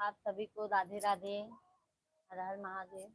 आप सभी को राधे राधे, हर हर महादेव।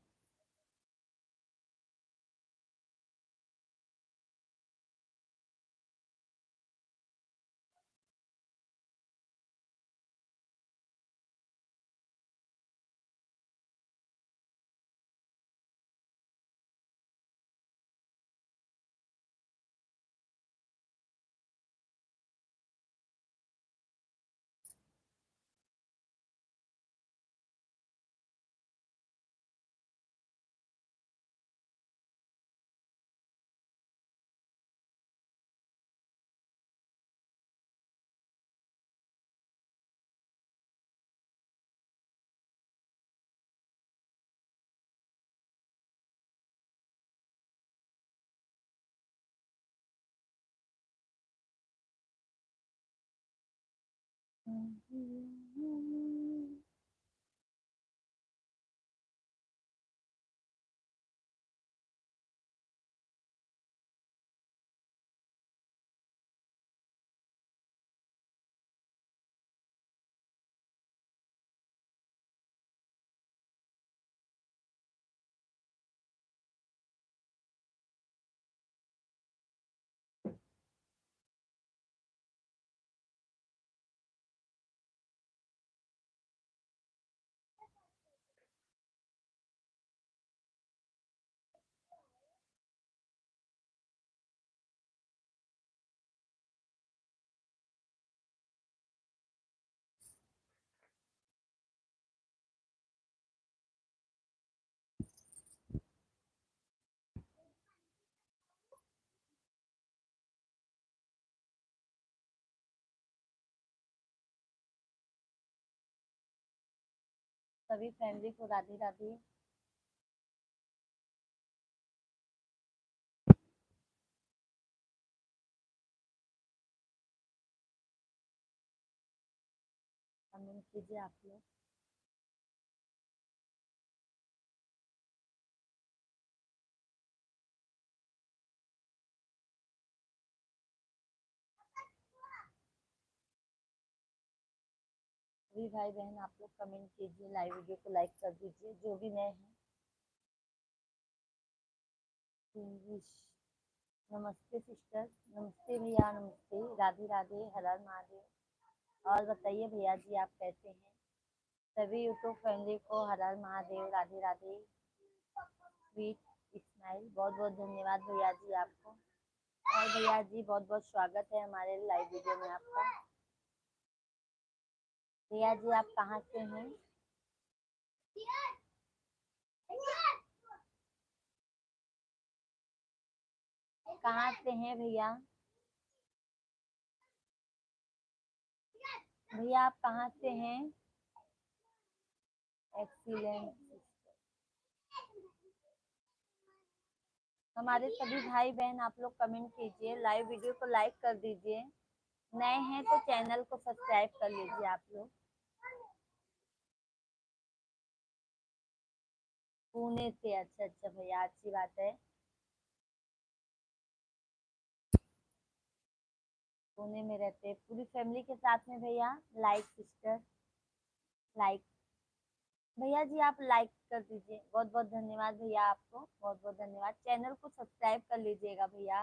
सभी फैमिली को राधे राधे। कमेंट कीजिए आप लोग। सभी भाई बहन आप लोग कमेंट कीजिए, लाइव वीडियो को लाइक कर दीजिए जो भी नए हैं। इंग्लिश। नमस्ते सिस्टर, नमस्ते भैया, नमस्ते, राधे राधे, हर हर महादेव। और बताइए भैया जी आप कैसे हैं? सभी यूट्यूब फैमिली को हर हर महादेव, राधे राधे। स्वीट स्माइल, बहुत बहुत धन्यवाद भैया जी आपको। और भैया जी बहुत बहुत स्वागत है हमारे लाइव वीडियो में आपका। भैया जी आप कहाँ से हैं? कहाँ से हैं भैया? भैया आप कहाँ से हैं? एक्सीलेंट। हमारे सभी भाई बहन आप लोग कमेंट कीजिए, लाइव वीडियो को लाइक कर दीजिए। नए हैं तो चैनल को सब्सक्राइब कर लीजिए आप लोग। पुणे से? अच्छा अच्छा भैया, अच्छी बात है। पुणे में रहते हैं पूरी फैमिली के साथ में भैया। Like sister, like. भैया जी आप लाइक कर दीजिए, बहुत बहुत धन्यवाद भैया आपको, बहुत बहुत धन्यवाद। चैनल को सब्सक्राइब कर लीजिएगा भैया।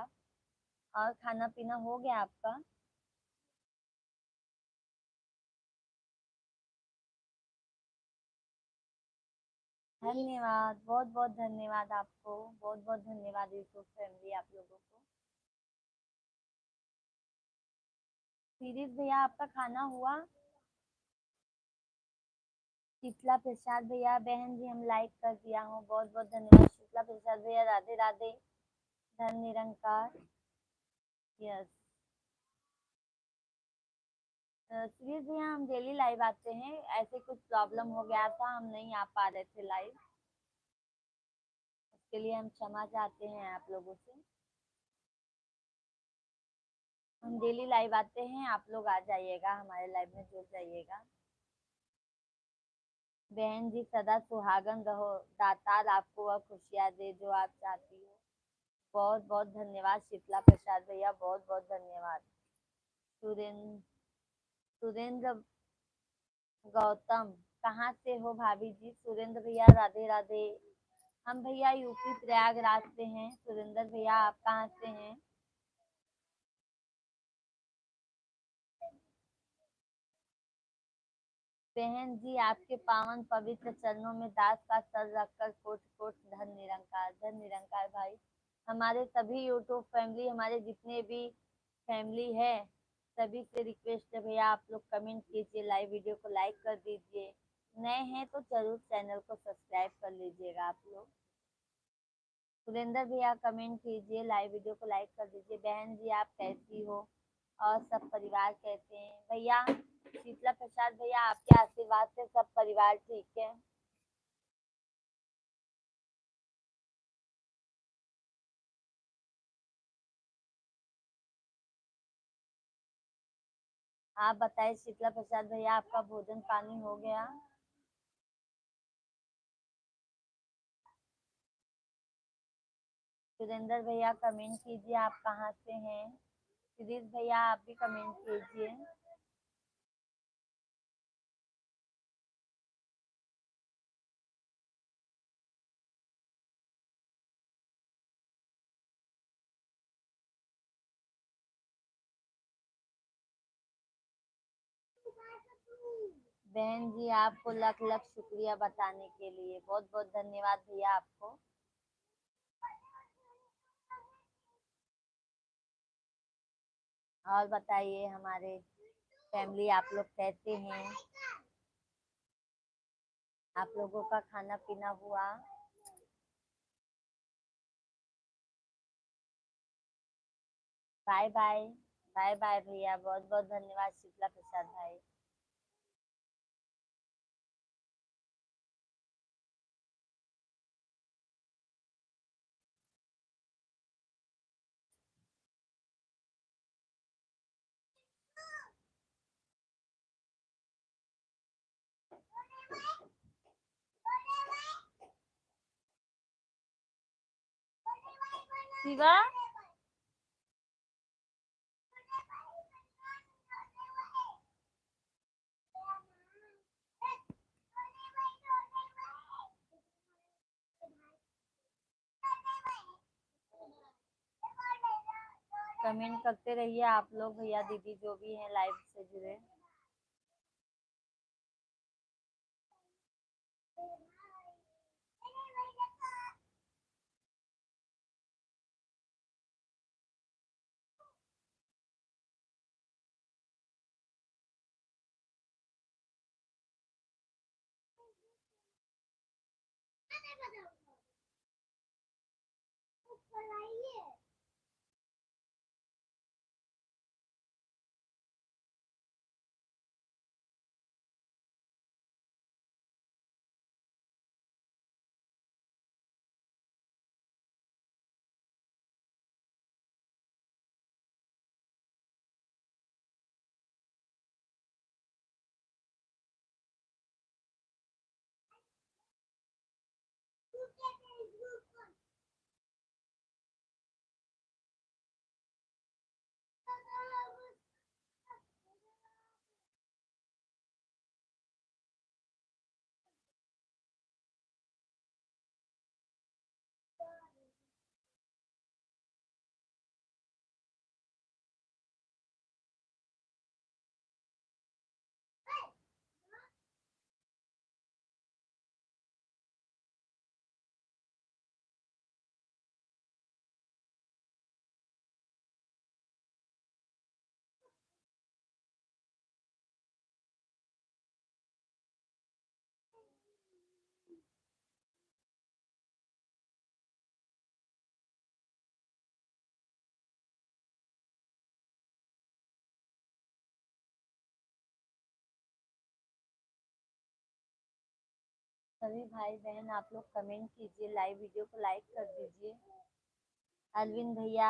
और खाना पीना हो गया आपका? धन्यवाद, बहुत बहुत धन्यवाद आपको, बहुत बहुत धन्यवाद यूट्यूब फैमिली आप लोगों को। सीरीज भैया आपका खाना हुआ? शीतला प्रसाद भैया, बहन जी हम लाइक कर दिया हूँ, बहुत बहुत धन्यवाद शीतला प्रसाद भैया, राधे राधे, धन निरंकार। यस। सीरीज भैया हम डेली लाइव आते हैं, ऐसे कुछ प्रॉब्लम हो गया था, हम नहीं आ पा रहे थे लाइव, उसके लिए हम क्षमा चाहते हैं आप लोगों से। हम डेली लाइव आते हैं, आप लोग आ जाइएगा हमारे लाइव में, जुड़ जाइएगा। बहन जी सदा सुहागन रहो, दातार आपको वह खुशियाँ दे जो आप चाहती हो। बहुत बहुत धन्यवाद शीतला प्रसाद भैया, बहुत बहुत धन्यवाद। सुरेंद्र, सुरेंद्र गौतम, कहाँ से हो भाभी जी? सुरेंद्र भैया राधे राधे। हम भैया यूपी प्रयागराज से हैं। सुरेंद्र भैया आप कहाँ से हैं? बहन जी आपके पावन पवित्र चरणों में दास का सर रखकर कोट कोट धन निरंकार भाई। हमारे सभी यूट्यूब फैमिली, हमारे जितने भी फैमिली है, सभी से रिक्वेस्ट है भैया आप लोग कमेंट कीजिए, लाइव वीडियो को लाइक कर दीजिए। नए हैं तो जरूर चैनल को सब्सक्राइब कर लीजिएगा आप लोग। सुरेंद्र भैया कमेंट कीजिए, लाइव वीडियो को लाइक कर दीजिए। बहन जी आप कैसी हो और सब परिवार कैसे हैं? भैया शीतला प्रसाद भैया आपके आशीर्वाद से सब परिवार ठीक है। आप बताइए शीतला प्रसाद भैया आपका भोजन पानी हो गया? सुरेंद्र भैया कमेंट कीजिए आप कहाँ से हैं? सुधीर भैया आप भी कमेंट कीजिए। बहन जी आपको लख लख शुक्रिया बताने के लिए, बहुत बहुत धन्यवाद भैया आपको। और बताइए हमारे फैमिली आप लोग कैसे हैं? आप लोगों का खाना पीना हुआ? Bye bye. बाय बाय भैया, बहुत बहुत धन्यवाद शीतला प्रसाद भाई। शिवा कमेंट करते रहिए आप लोग, भैया दीदी जो भी हैं लाइव से जुड़े। सभी भाई बहन आप लोग कमेंट कीजिए, लाइव वीडियो को लाइक कर दीजिए। अरविंद भैया,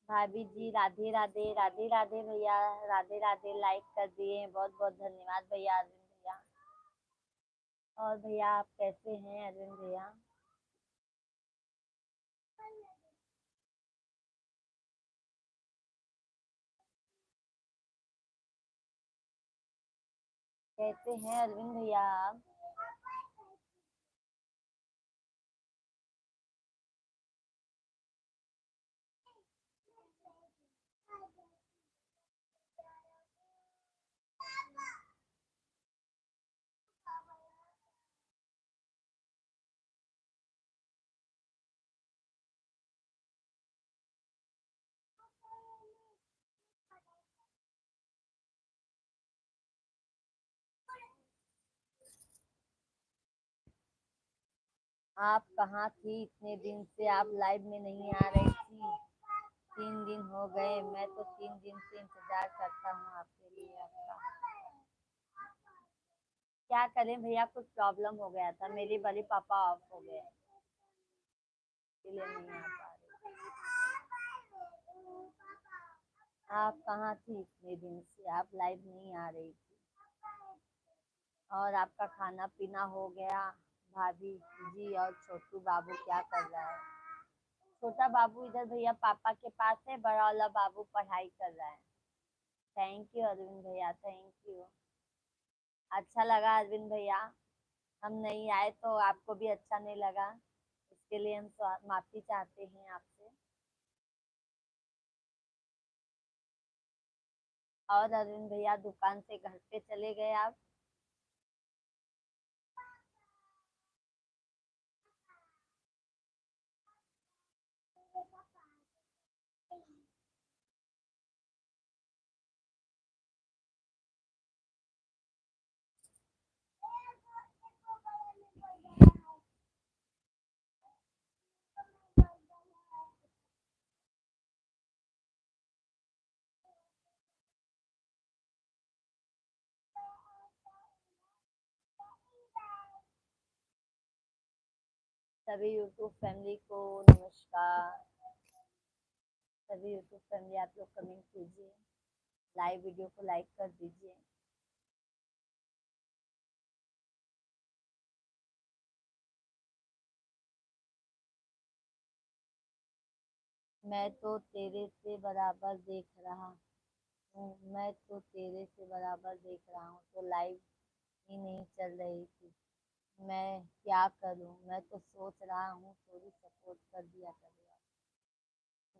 भाभी जी राधे राधे। राधे राधे भैया, राधे राधे, लाइक कर दिए, बहुत बहुत धन्यवाद भैया अरविंद भैया। और भैया आप कैसे हैं अरविंद भैया? कैसे हैं अरविंद भैया आप? आप कहाँ थी इतने दिन से? आप लाइव में नहीं आ रही थी। 3 दिन हो गए, मैं तो 3 दिन से इंतजार करता हूँ आपके लिए आपका। क्या करें भैया, कुछ प्रॉब्लम हो गया था, मेरे बड़े पापा ऑफ हो गए, इसलिए नहीं आ पा रही। आप कहाँ थी इतने दिन से? आप लाइव नहीं आ रही थी। और आपका खाना पीना हो गया? भाभी जी और छोटू बाबू क्या कर रहा है? छोटा बाबू इधर भैया पापा के पास है, बड़ा वाला बाबू पढ़ाई कर रहा है। थैंक यू अरविंद भैया, थैंक यू। अच्छा लगा अरविंद भैया, हम नहीं आए तो आपको भी अच्छा नहीं लगा, इसके लिए हम माफी चाहते हैं आपसे। और अरविंद भैया दुकान से घर पे चले गए आप? सभी यूट्यूब फैमिली को नमस्कार। सभी यूट्यूब फैमिली आप लोग कमेंट कीजिए, लाइव वीडियो को लाइक कर दीजिए। मैं तो तेरे से बराबर देख रहा हूँ, मैं तो तेरे से बराबर देख रहा हूँ, तो लाइव ही नहीं चल रही थी। मैं क्या करूँ, मैं तो सोच रहा हूँ थोड़ी सपोर्ट कर दिया करो।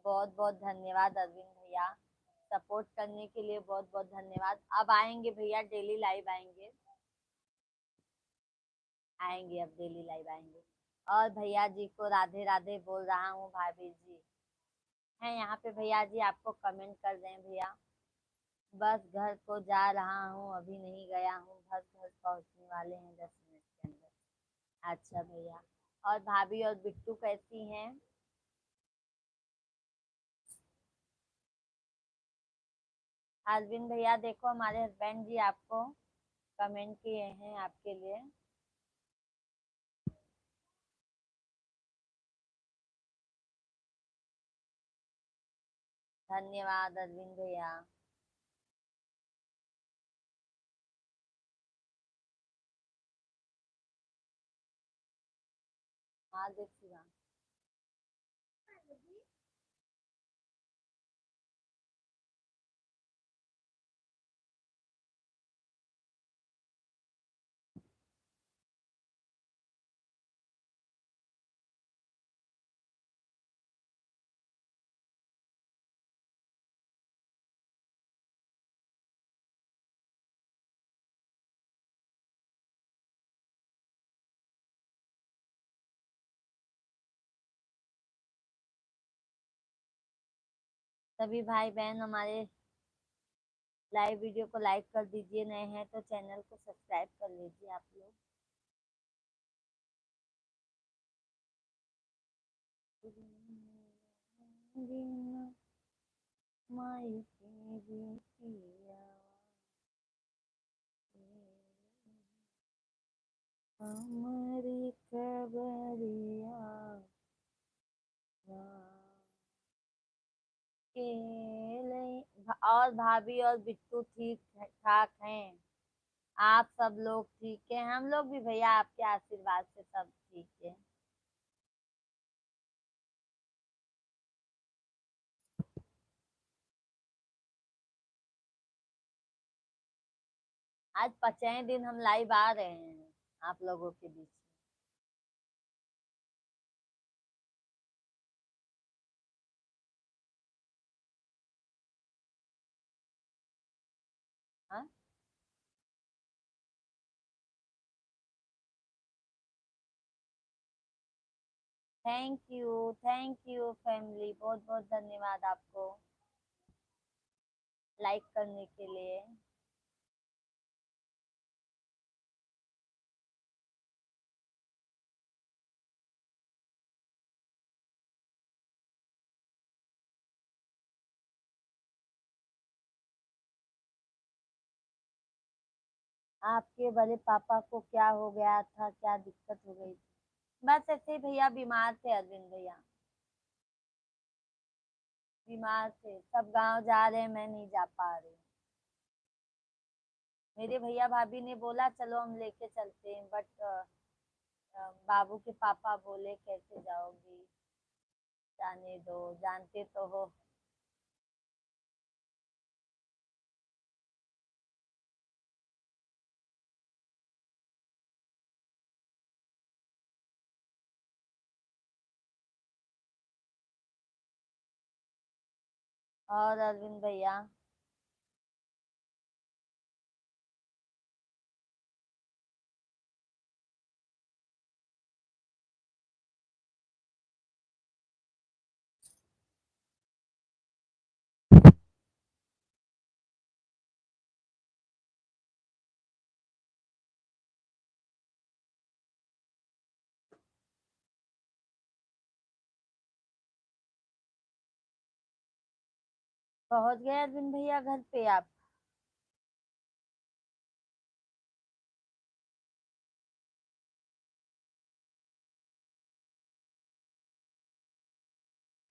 बहुत बहुत धन्यवाद अरविंद भैया, सपोर्ट करने के लिए बहुत बहुत धन्यवाद। अब आएंगे भैया, डेली लाइव आएंगे, आएंगे अब डेली लाइव आएंगे। और भैया जी को राधे राधे बोल रहा हूँ, भाभी जी हैं यहाँ पे, भैया जी आपको कमेंट कर दें भैया। बस घर को जा रहा हूँ, अभी नहीं गया हूँ, बस घर पहुँचने वाले हैं 10 मिनट के अंदर। अच्छा भैया, और भाभी और बिट्टू कैसी हैं? अरविंद भैया देखो, हमारे हस्बैंड जी आपको कमेंट किए हैं आपके लिए। धन्यवाद अरविंद भैया। हाँ देखिएगा। सभी भाई बहन हमारे लाइव वीडियो को लाइक कर दीजिए, नए हैं तो चैनल को सब्सक्राइब कर लीजिए आप लोग। माई की बिटिया हमारी खबरिया और भाभी और बिट्टू ठीक ठाक हैं? आप सब लोग ठीक हैं? हम लोग भी भैया आपके आशीर्वाद से सब ठीक है। आज 5वें दिन हम लाइव आ रहे हैं आप लोगों के बीच। हाँ, थैंक यू फैमिली, बहुत बहुत धन्यवाद आपको लाइक करने के लिए। आपके बड़े पापा को क्या हो गया था, क्या दिक्कत हो गई थी? बस ऐसे ही भैया बीमार थे, अरविंद भैया बीमार थे। सब गांव जा रहे हैं, मैं नहीं जा पा रही। मेरे भैया भाभी ने बोला चलो हम लेके चलते हैं, बट बाबू के पापा बोले कैसे जाओगी, जाने दो, जानते तो हो। और अरविंद भैया पहुंच गए अरविंद भैया घर पे आप?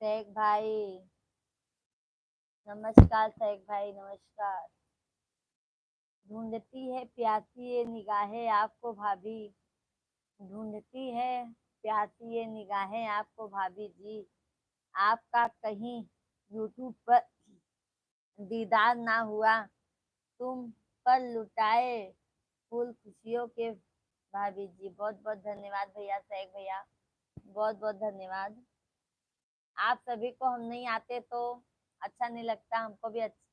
शेख भाई नमस्कार, शेख भाई नमस्कार। ढूंढती है प्यासी ये निगाहें आपको भाभी, ढूंढती है प्यासी ये निगाहें आपको भाभी जी। आपका कहीं यूट्यूब पर दीदार ना हुआ, तुम पर लुटाए फूल खुशियों के भाभी जी। बहुत बहुत धन्यवाद भैया, शेख भैया बहुत बहुत धन्यवाद। आप सभी को हम नहीं आते तो अच्छा नहीं लगता, हमको भी अच्छा,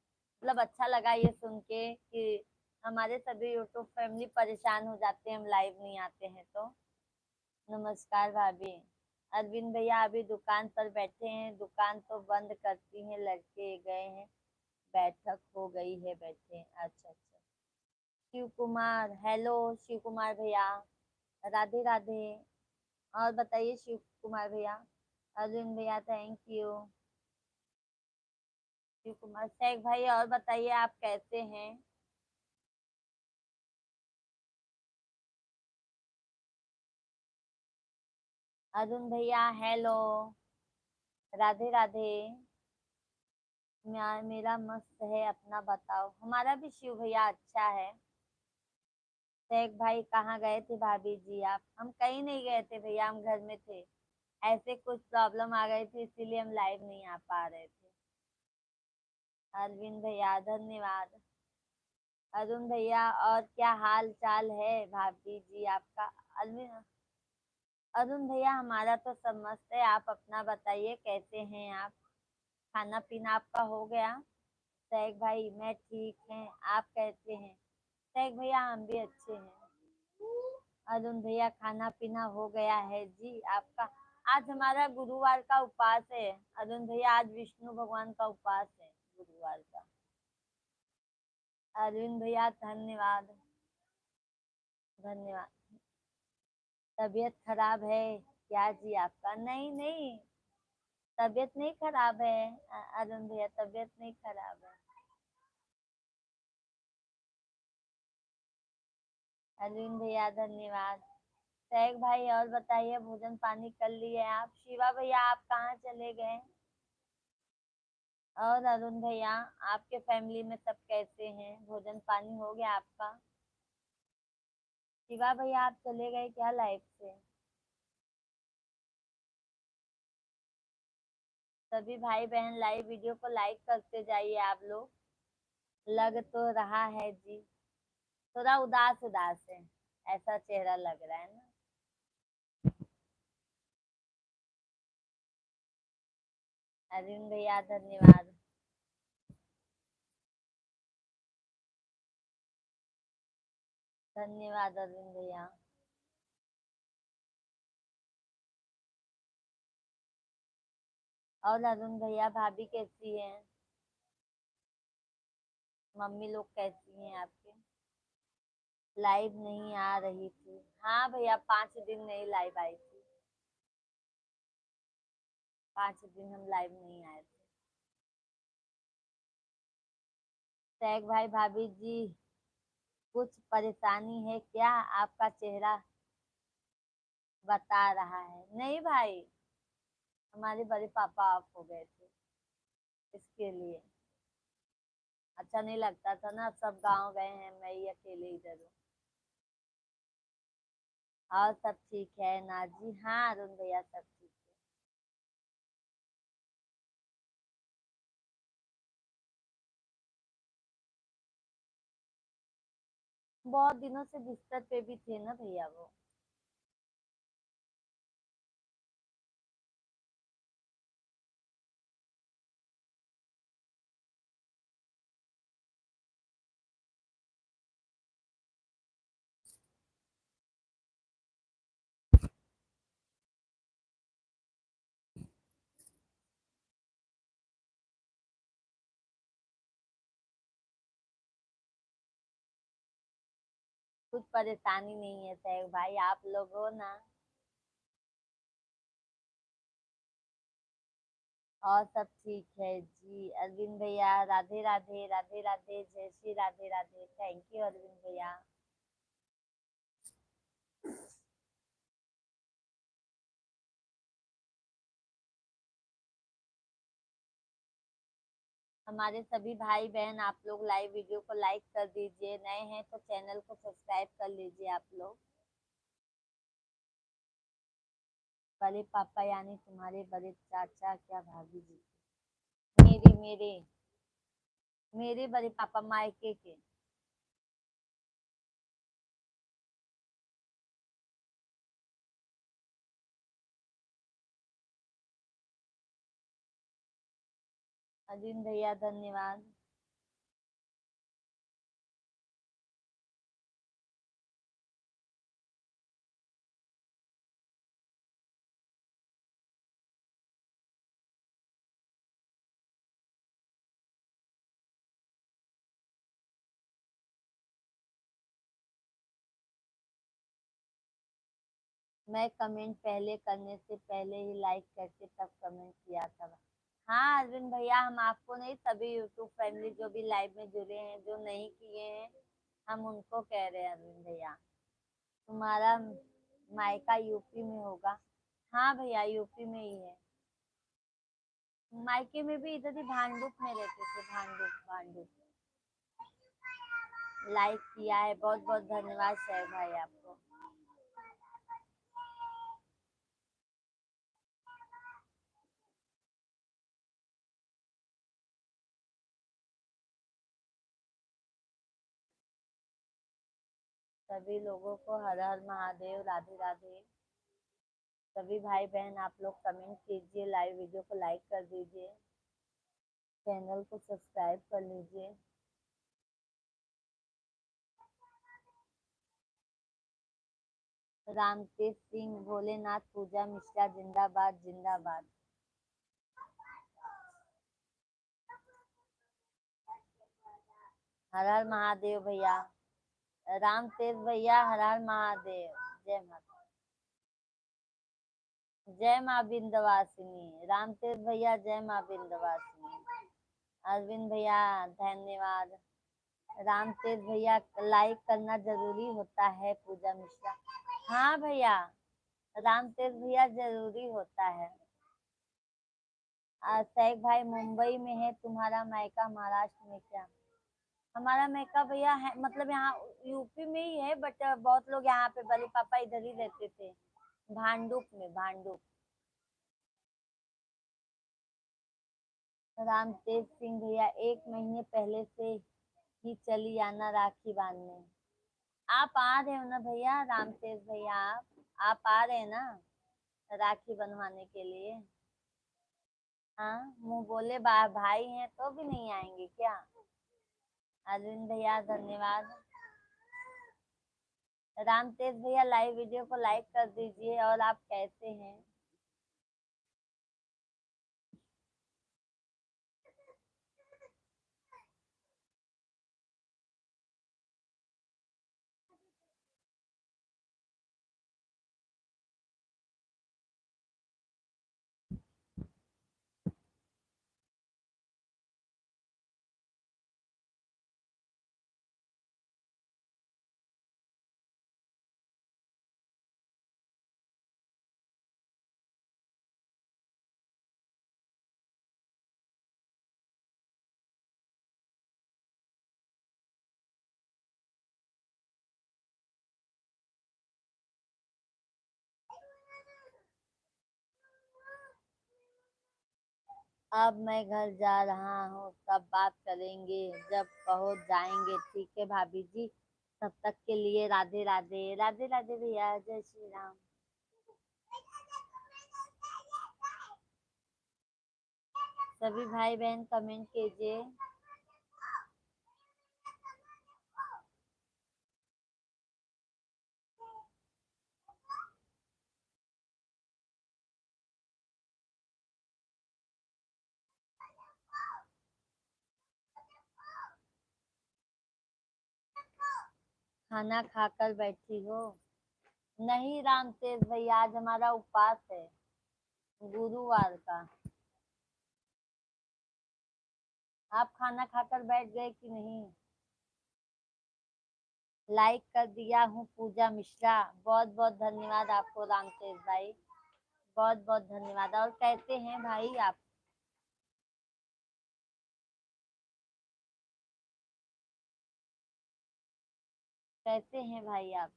मतलब अच्छा लगा ये सुन के कि हमारे सभी यूट्यूब फैमिली परेशान हो जाते हैं हम लाइव नहीं आते हैं तो। नमस्कार भाभी। अरविंद भैया अभी दुकान पर बैठे हैं, दुकान तो बंद करती हैं, लड़के गए हैं, बैठक हो गई है, बैठे हैं। अच्छा अच्छा। शिव कुमार, हेलो शिव कुमार भैया, राधे राधे। और बताइए शिव कुमार भैया। अरविंद भैया थैंक यू। शिव कुमार, शेख भाई और बताइए आप कैसे हैं? अरुण भैया हेलो, राधे राधे। मेरा मस्त है, अपना बताओ। हमारा भी शिव भैया अच्छा है। शेख भाई कहाँ गए थे भाभी जी आप? हम कहीं नहीं गए थे भैया, हम घर में थे। ऐसे कुछ प्रॉब्लम आ गई थी इसीलिए हम लाइव नहीं आ पा रहे थे। अरविंद भैया धन्यवाद। अरुण भैया और क्या हाल चाल है भाभी जी आपका? अरविंद, अरुण भैया हमारा तो सब मस्त है, आप अपना बताइए कैसे हैं आप? खाना पीना आपका हो गया? शेख भाई मैं ठीक है, आप कैसे हैं? शेख भैया हम भी अच्छे हैं। अरुण भैया खाना पीना हो गया है जी आपका? आज हमारा गुरुवार का उपवास है अरुण भैया, आज विष्णु भगवान का उपवास है गुरुवार का। अरविंद भैया धन्यवाद, धन्यवाद। तबीयत खराब है क्या जी आपका? नहीं नहीं, तबीयत नहीं खराब है। अरुण भैया तबीयत नहीं खराब है। अरविंद भैया धन्यवाद। शेख भाई और बताइए भोजन पानी कर लिए आप? शिवा भैया आप कहाँ चले गए? और अरुण भैया आपके फैमिली में सब कैसे हैं? भोजन पानी हो गया आपका? शिवा भैया आप चले गए क्या लाइफ से? सभी भाई बहन लाइव वीडियो को लाइक करते जाइए आप लोग, लग तो रहा है जी। थोड़ा उदास उदास है, ऐसा चेहरा लग रहा है ना। अरविंद भैया धन्यवाद। धन्यवाद अरविंद भैया। और अरुण भैया भाभी कैसी हैं? मम्मी लोग कैसी हैं आपके? लाइव नहीं आ रही थी। हाँ भैया, 5 दिन नहीं लाइव आई थी। 5 दिन हम लाइव नहीं आए थे। सैग भाई भाभी जी, कुछ परेशानी है क्या? आपका चेहरा बता रहा है। नहीं भाई, हमारे बड़े पापा ऑफ हो गए थे, इसके लिए अच्छा नहीं लगता था ना, सब गांव गए हैं, मैं ही अकेले इधर हूँ। और सब ठीक है नाजी? हाँ अरुण भैया सब ठीक है। बहुत दिनों से बिस्तर पे भी थे ना भैया वो। कुछ परेशानी नहीं है सैग भाई, आप लोग हो ना। और सब ठीक है जी। अरविंद भैया राधे राधे, राधे राधे, जय श्री राधे राधे। थैंक यू अरविंद भैया। हमारे सभी भाई बहन, आप लोग लाइव वीडियो को लाइक कर दीजिए, नए हैं तो चैनल को सब्सक्राइब कर लीजिए आप लोग। बड़े पापा यानी तुम्हारे बड़े चाचा क्या भाभी जी? मेरे मेरे बड़े पापा मायके के। अरविंद भैया धन्यवाद। मैं कमेंट पहले करने से पहले ही लाइक करके तब कमेंट किया था। हाँ अरविंद भैया, हम आपको नहीं, सभी यूट्यूब फैमिली जो भी लाइव में जुड़े हैं, जो नहीं किए हैं, हम उनको कह रहे हैं अरविंद भैया। तुम्हारा मायका यूपी में होगा? हाँ भैया यूपी में ही है। मायके में भी इधर ही भांडुप में रहते थे, भांडुप भांडुप। लाइक किया है, बहुत बहुत धन्यवाद शैब भाई आपको। सभी लोगों को हर हर महादेव, राधे राधे। सभी भाई बहन आप लोग कमेंट कीजिए, लाइव वीडियो को लाइक कर दीजिए, चैनल को सब्सक्राइब कर लीजिए। रामतेज सिंह, भोलेनाथ पूजा मिश्रा जिंदाबाद जिंदाबाद। हर हर महादेव भैया। रामतेज भैया हर हर महादेव। जय माता, जय माँ विंध्यवासिनी। रामतेज भैया जय माँ विंध्यवासिनी। अरविंद भैया धन्यवाद। रामतेज भैया लाइक करना जरूरी होता है पूजा मिश्रा? हाँ भैया, रामतेज भैया जरूरी होता है। सैग भाई मुंबई में है, तुम्हारा मायका महाराष्ट्र में क्या? हमारा मायका भैया है, मतलब यहाँ यूपी में ही है, बट बहुत लोग यहाँ पे, बड़े पापा इधर ही रहते थे, भांडुप में, भांडुप। रामतेज सिंह भैया 1 महीने पहले से ही चली आना राखी बांधने। आप आ रहे हो ना भैया, रामतेज भैया, आप आ रहे हैं ना राखी बनवाने के लिए? हाँ, मुंह बोले भाई हैं तो भी नहीं आएंगे क्या? अरविंद भैया धन्यवाद। रामतेज भैया लाइव वीडियो को लाइक कर दीजिए। और आप कैसे हैं? अब मैं घर जा रहा हूँ, तब बात करेंगे जब पहुंच जाएंगे। ठीक है भाभी जी, तब तक के लिए राधे राधे। राधे राधे भैया, जय श्री राम। सभी भाई बहन कमेंट कीजिए। खाना खाकर बैठी हो? नहीं रामतेज भैया, आज हमारा उपवास है, गुरुवार का। आप खाना खाकर बैठ गए कि नहीं? लाइक कर दिया हूँ पूजा मिश्रा, बहुत बहुत धन्यवाद आपको रामतेज भाई, बहुत बहुत धन्यवाद। और कैसे हैं भाई आप? कैसे हैं भाई आप?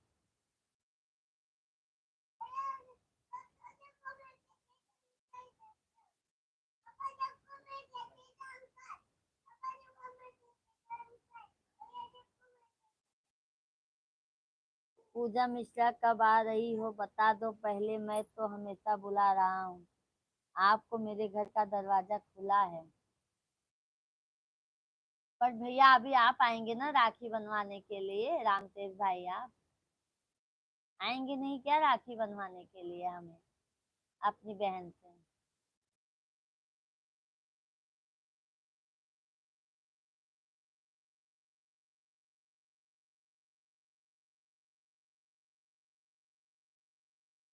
पूजा मिश्रा कब आ रही हो बता दो पहले, मैं तो हमेशा बुला रहा हूँ आपको, मेरे घर का दरवाजा खुला है। पर भैया अभी आप आएंगे ना राखी बनवाने के लिए? रामतेज भाई आप आएंगे नहीं क्या राखी बनवाने के लिए हमें, अपनी बहन से?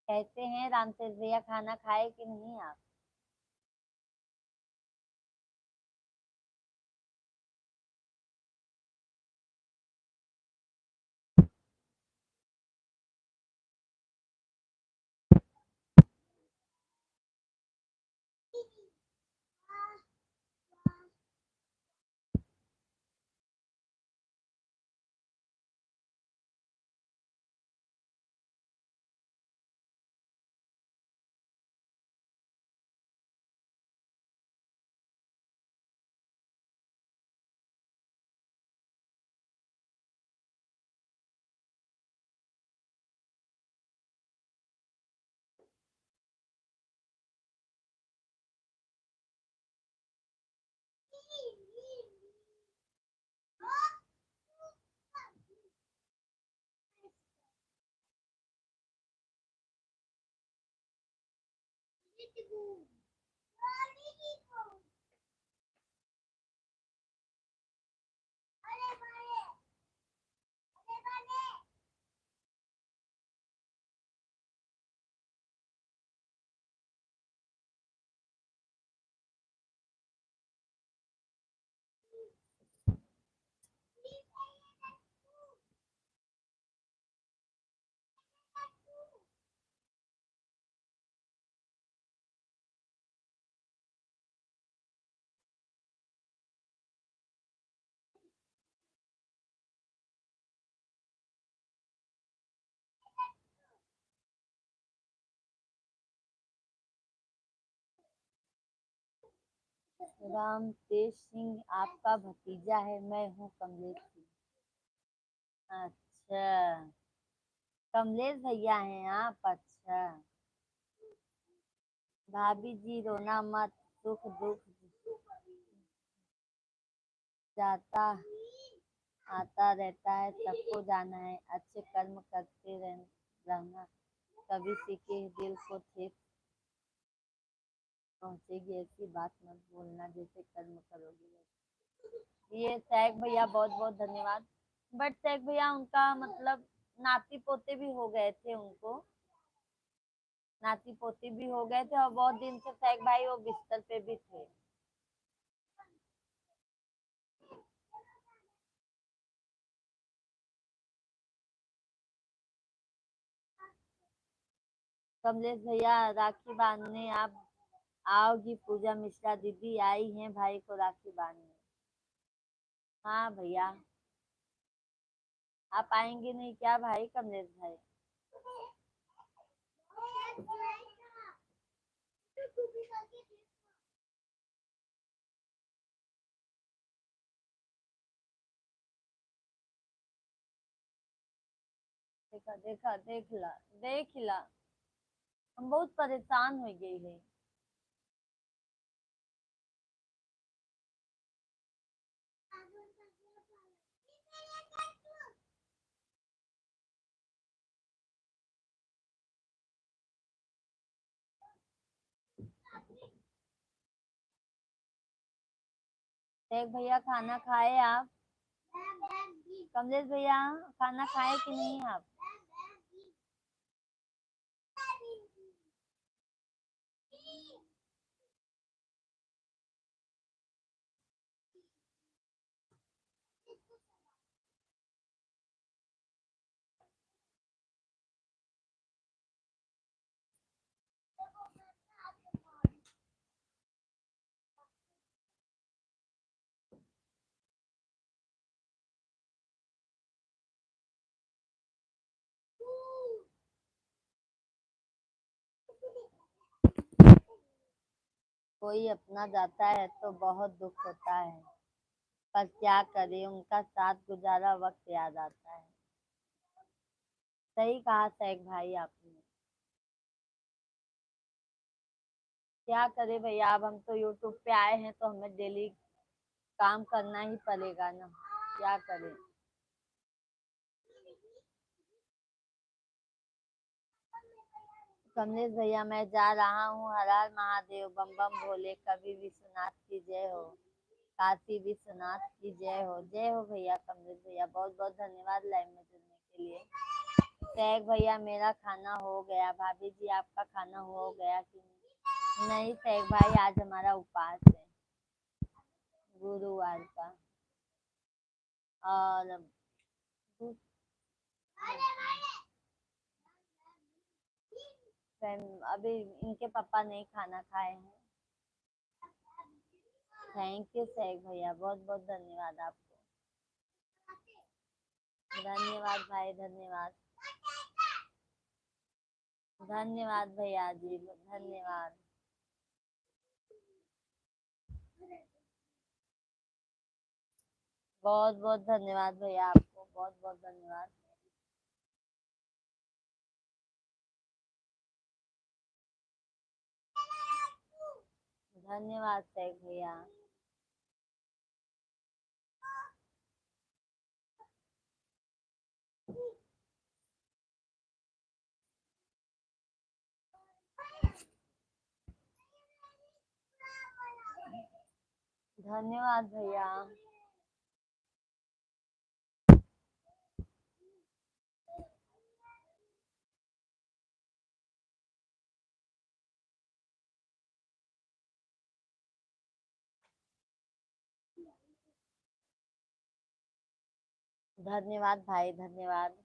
कहते हैं रामतेज भैया, खाना खाए कि नहीं आप? रामतेज सिंह आपका भतीजा है, मैं हूँ कमलेश सिंह। अच्छा। अच्छा, कमलेश भैया हैं आप? अच्छा। भाभी जी रोना मत, सुख दुख जाता आता रहता है, सबको जाना है, अच्छे कर्म करते रहना, कभी सीखे दिल को ठेस पहुंचेगी, ऐसी बात मत बोलना, जैसे कर्म करोगे वैसे। ये सैक भैया बहुत बहुत धन्यवाद। बट सैक भैया उनका मतलब नाती पोते भी हो गए थे उनको, नाती पोती भी हो गए थे और बहुत दिन से सैक भाई वो बिस्तर पे भी थे। कमलेश भैया राखी बांधने आप आओगी? पूजा मिश्रा दीदी आई हैं भाई को राखी बांधने। हाँ भैया, आप आएंगे नहीं क्या भाई? कमलेश भाई देखा देखा देख ला, हम बहुत परेशान हो गई है। देख भैया खाना खाए आप? कमलेश भैया खाना खाए कि नहीं आप? कोई अपना जाता है तो बहुत दुख होता है, पर क्या करे, उनका साथ गुजारा वक्त याद आता है। सही कहा सैक भाई आपने। क्या करे भैया, अब हम तो यूट्यूब पे आए हैं तो हमें डेली काम करना ही पड़ेगा ना, क्या करें। कमलेश भैया मैं जा रहा हूँ, हर हर महादेव, बम बम भोले, कभी विश्वनाथ की जय हो, काशी विश्वनाथ की जय हो। जय हो भैया। कमलेश भैया बहुत बहुत धन्यवाद लाइव में जुड़ने के लिए। सैक भैया मेरा खाना हो गया, भाभी जी आपका खाना हो गया कि नहीं? नहीं सैक भाई, आज हमारा उपवास है गुरुवार का। और अभी इनके पापा नहीं खाना खाए हैं। थैंक यू सैक भैया, बहुत बहुत धन्यवाद आपको। धन्यवाद भाई, धन्यवाद। धन्यवाद भैया जी, धन्यवाद। बहुत बहुत धन्यवाद भैया आपको, बहुत बहुत धन्यवाद। धन्यवाद सैक भैया। धन्यवाद भैया। धन्यवाद भाई, धन्यवाद।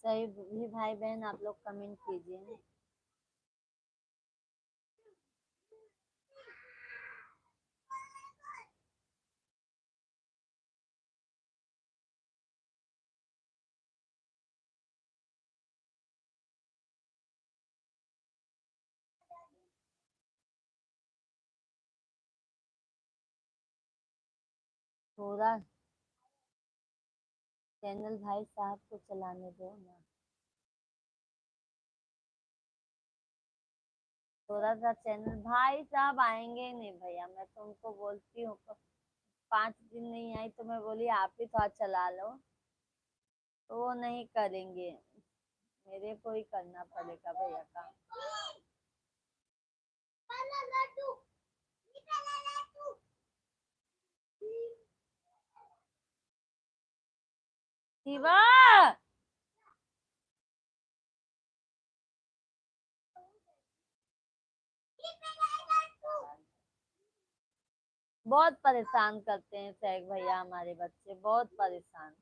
सभी भाई बहन आप लोग कमेंट कीजिए। थोड़ा चैनल भाई साहब को चलाने दो ना, थोड़ा सा चैनल भाई साहब आएंगे नहीं भैया, मैं तो उनको बोलती हूँ 5 दिन नहीं आई तो मैं बोली आप ही थोड़ा चला लो, तो वो नहीं करेंगे, मेरे को ही करना पड़ेगा भैया का। शिवा बहुत परेशान करते हैं सैग भैया, हमारे बच्चे बहुत परेशान।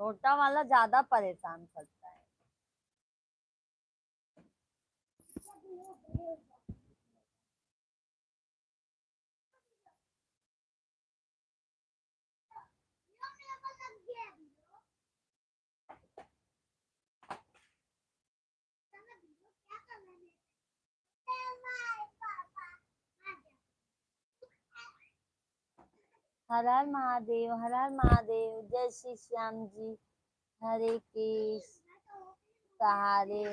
छोटा वाला ज्यादा परेशान करता है। हर हर महादेव, हर हर महादेव, जय श्री श्याम जी। हरे कृष्ण सहारे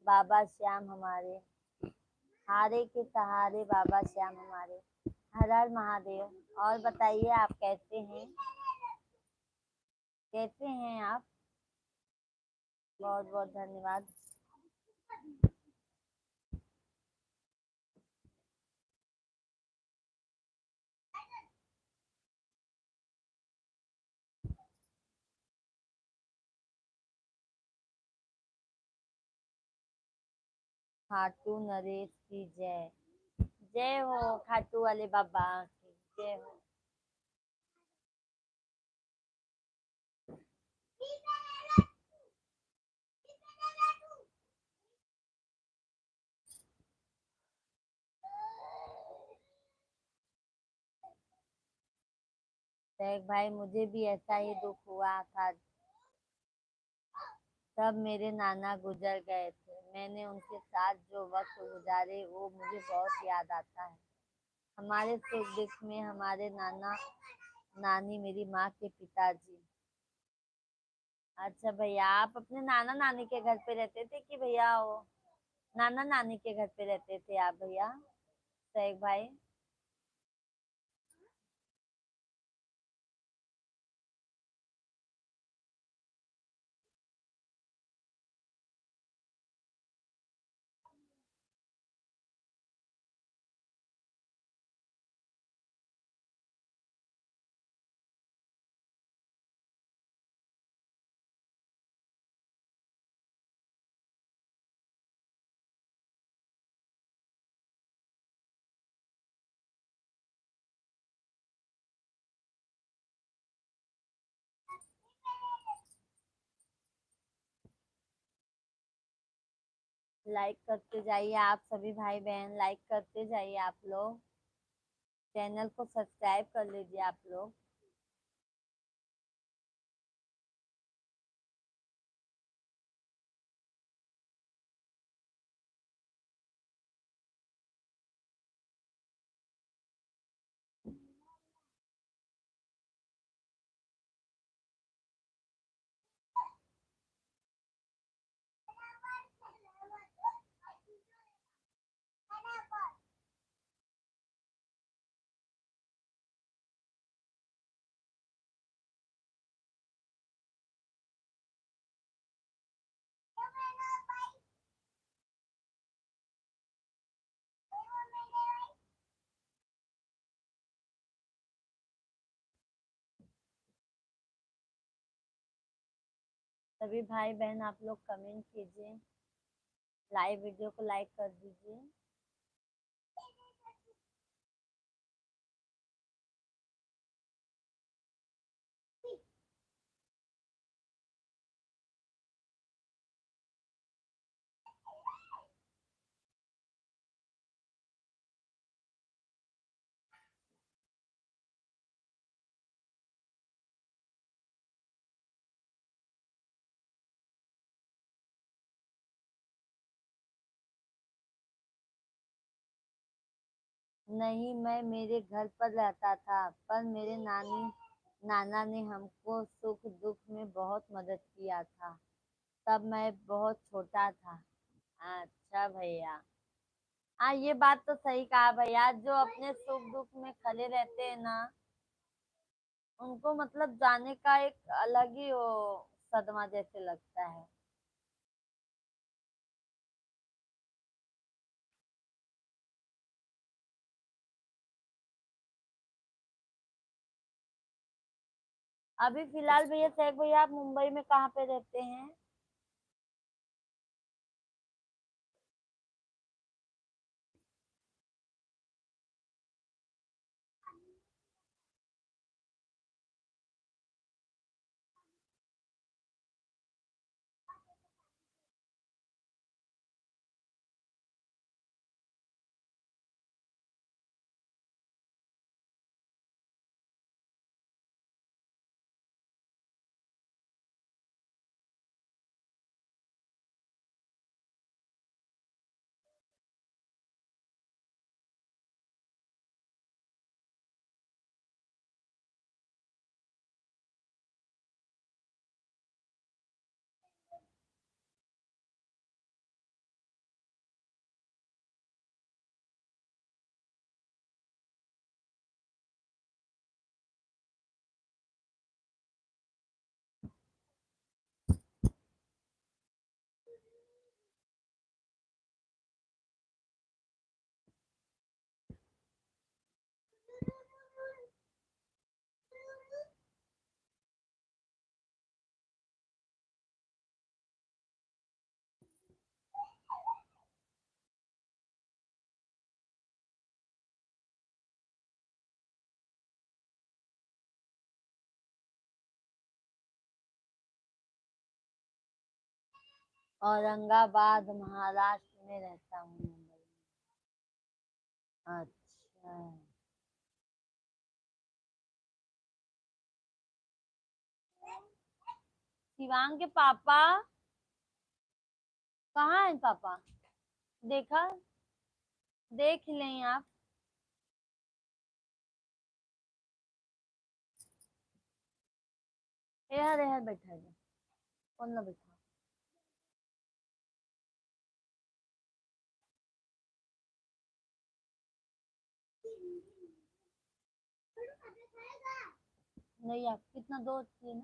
बाबा श्याम हमारे, हारे के सहारे बाबा श्याम हमारे। हर हर महादेव। और बताइए आप कैसे हैं, कैसे हैं आप? बहुत बहुत धन्यवाद। खाटू नरेश की जय। जय हो खाटू वाले बाबा की जय हो। शेख भाई मुझे भी ऐसा ही दुख हुआ था, तब मेरे नाना गुजर गए थे, मैंने उनके साथ जो वक्त गुजारे वो मुझे बहुत याद आता है। हमारे सुख दुख में हमारे नाना नानी मेरी माँ के पिताजी। अच्छा भैया, आप अपने नाना नानी के घर पे रहते थे कि भैया वो नाना नानी के घर पे रहते थे आप भैया शेख भाई? लाइक करते जाइए आप सभी भाई बहन, लाइक करते जाइए आप लोग, चैनल को सब्सक्राइब कर लीजिए आप लोग। सभी भाई बहन आप लोग कमेंट कीजिए, लाइव वीडियो को लाइक कर दीजिए। नहीं, मैं मेरे घर पर रहता था, पर मेरे नानी नाना ने हमको सुख दुख में बहुत मदद किया था। तब मैं बहुत छोटा था। अच्छा भैया। हाँ, ये बात तो सही कहा भैया, जो अपने सुख दुख में खड़े रहते हैं ना, उनको मतलब जाने का एक अलग ही वो सदमा जैसे लगता है। अभी फिलहाल भैया, शेख भैया, आप मुंबई में कहाँ पे रहते हैं? औरंगाबाद महाराष्ट्र में रहता हूँ, मुंबई। अच्छा। शिवांग के पापा कहाँ है पापा? देखा, देख लें आप। यार यार बैठा है, कौन ना बैठा। नहीं, आप कितना दो ना।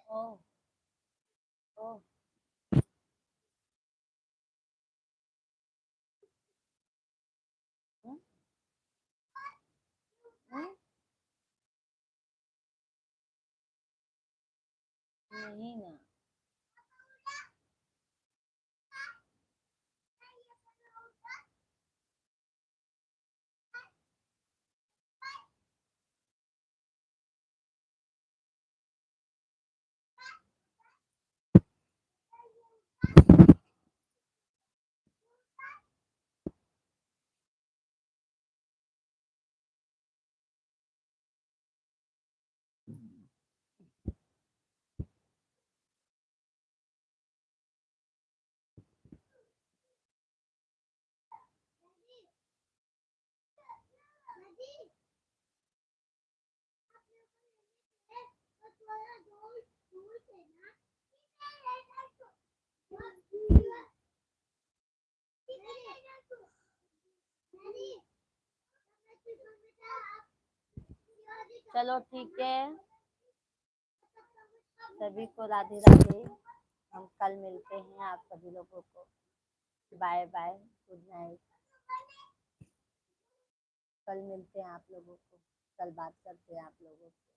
ओह ओह। हम्म, हम्म, नहीं ना। चलो ठीक है, सभी को राधे राधे। हम कल मिलते हैं आप सभी लोगों को। Bye bye, good night. कल मिलते हैं आप लोगों को, कल बात करते हैं आप लोगों से।